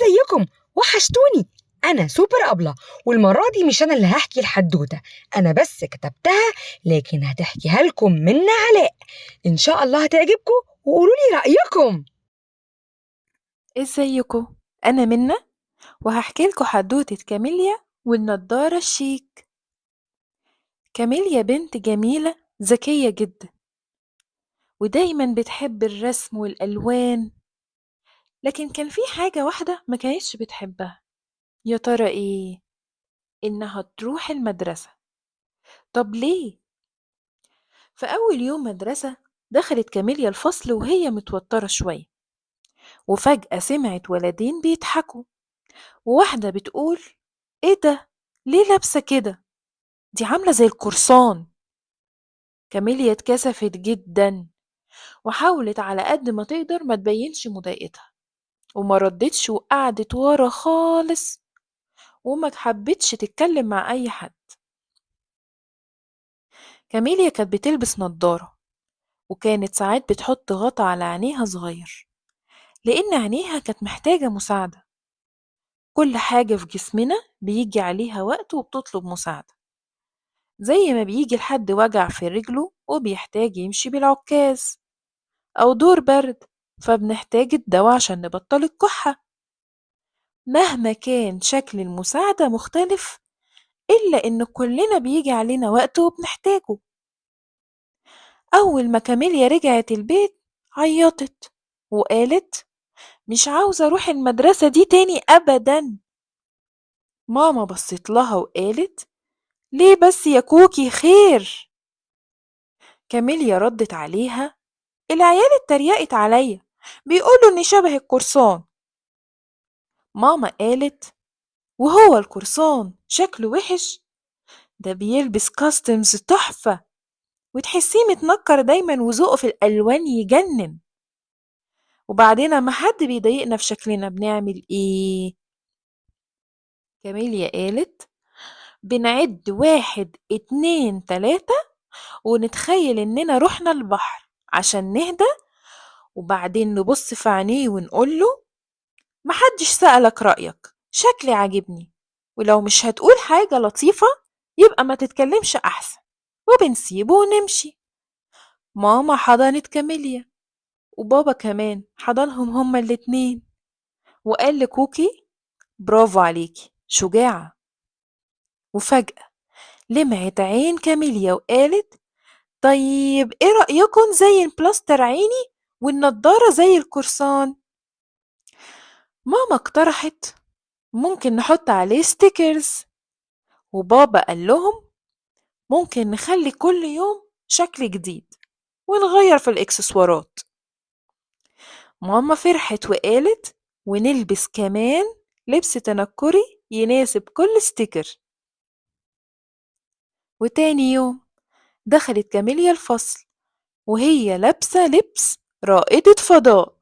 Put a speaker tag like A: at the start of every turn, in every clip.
A: ازيكم؟ وحشتوني. انا سوبر ابله، والمره دي مش انا اللي هحكي الحدوته، انا بس كتبتها، لكن هتحكيها لكم منا علاء. ان شاء الله هتعجبكم، وقولوا لي رايكم.
B: ازيكم؟ انا منى، وهحكي لكم حدوتة كاميليا والنضارة الشيك. كاميليا بنت جميلة ذكية جدا، ودايما بتحب الرسم والألوان. لكن كان في حاجة واحدة ما كانتش بتحبها. يا ترى ايه؟ انها تروح المدرسة. طب ليه؟ في اول يوم مدرسة دخلت كاميليا الفصل وهي متوترة شوية، وفجأة سمعت ولدين بيضحكوا، وواحدة بتقول: ايه ده؟ ليه لابسة كده؟ دي عاملة زي القرصان. كاميليا اتكسفت جدا، وحاولت على قد ما تقدر ما تبينش مضايقتها، وما ردتش وقعدت ورا خالص، وما حبتش تتكلم مع أي حد. كاميليا كانت بتلبس نضارة، وكانت ساعات بتحط غطا على عينيها صغير، لأن عينيها كانت محتاجة مساعدة. كل حاجة في جسمنا بيجي عليها وقت وبتطلب مساعدة، زي ما بيجي لحد وجع في رجله وبيحتاج يمشي بالعكاز، أو دور برد فبنحتاج الدواء عشان نبطل الكحة. مهما كان شكل المساعدة مختلف، إلا إن كلنا بيجي علينا وقت وبنحتاجه. أول ما كاميليا رجعت البيت عيطت وقالت: مش عاوزة أروح المدرسة دي تاني أبدا. ماما بصت لها وقالت: ليه بس يا كوكي؟ خير. كاميليا ردت عليها: العيال اتريقت عليا، بيقولوا إني شبه القرصان. ماما قالت: وهو القرصان شكله وحش؟ ده بيلبس كاستمز تحفة، وتحسيه متنكر دايما، وذوقه في الألوان يجنن. وبعدين اما حد بيضايقنا في شكلنا بنعمل ايه؟ كاميليا قالت: بنعد 1 2 3، ونتخيل اننا رحنا البحر عشان نهدى، وبعدين نبص في عينيه ونقوله: محدش سألك رأيك، شكلي عاجبني، ولو مش هتقول حاجة لطيفة يبقى ما تتكلمش أحسن. وبنسيبه ونمشي. ماما حضنت كاميليا، وبابا كمان حضنهم هما الاتنين، وقال لكوكي: برافو عليكي، شجاعة. وفجأة لمعت عين كاميليا وقالت: طيب ايه رأيكم زي البلاستر عيني والنضارة زي القرصان؟ ماما اقترحت: ممكن نحط عليه ستيكرز. وبابا قال لهم: ممكن نخلي كل يوم شكل جديد، ونغير في الإكسسوارات. ماما فرحت وقالت: ونلبس كمان لبس تنكري يناسب كل ستيكر. وتاني يوم دخلت كاميليا الفصل وهي لابسة لبس رائدة فضاء،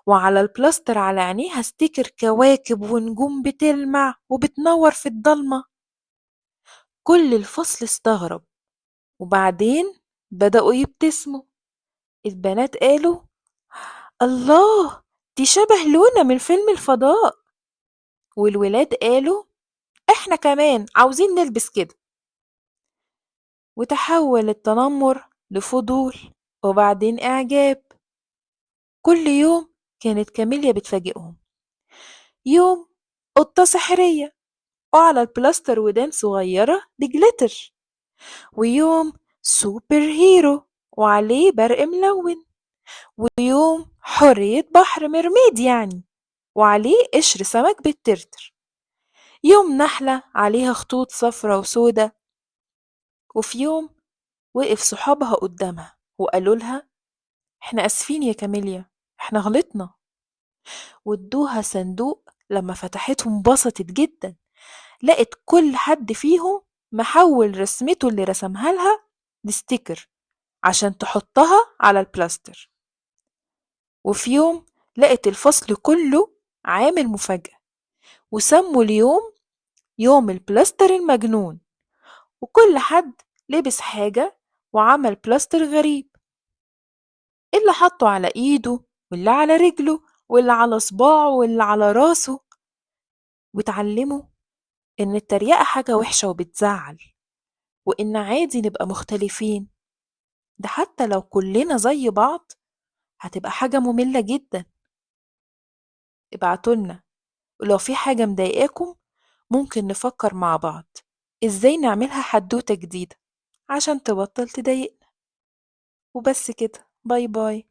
B: وعلى البلاستر على عينيها ستيكر كواكب ونجوم بتلمع وبتنور في الضلمة. كل الفصل استغرب، وبعدين بدأوا يبتسموا. البنات قالوا: الله، دي شبه لونا من فيلم الفضاء. والولاد قالوا: احنا كمان عاوزين نلبس كده. وتحول التنمر لفضول، وبعدين إعجاب. كل يوم كانت كاميليا بتفاجئهم: يوم قطة سحرية وعلى البلاستر ودان صغيرة بجلتر، ويوم سوبر هيرو وعليه برق ملون، ويوم حرية بحر ميرميد يعني وعليه قشر سمك بالترتر، يوم نحلة عليها خطوط صفرة وسودة. وفي يوم وقف صحابها قدامها وقالوا لها: احنا اسفين يا كاميليا، احنا غلطنا. وادوها صندوق. لما فتحته انبسطت جدا، لقت كل حد فيهم محول رسمته اللي رسمها لها لستيكر عشان تحطها على البلاستر. وفي يوم لقت الفصل كله عامل مفاجأة، وسموا اليوم يوم البلاستر المجنون. وكل حد لبس حاجة وعمل بلاستر غريب، اللي حطه على ايده، واللي على رجله، واللي على صباعه واللي على راسه، وتعلموا إن التريقة حاجة وحشة وبتزعل، وإن عادي نبقى مختلفين، ده حتى لو كلنا زي بعض هتبقى حاجة مملة جدا. ابعتولنا، ولو في حاجة مضايقاكم ممكن نفكر مع بعض إزاي نعملها حدوتة جديدة عشان تبطل تضايقنا. وبس كده، باي باي.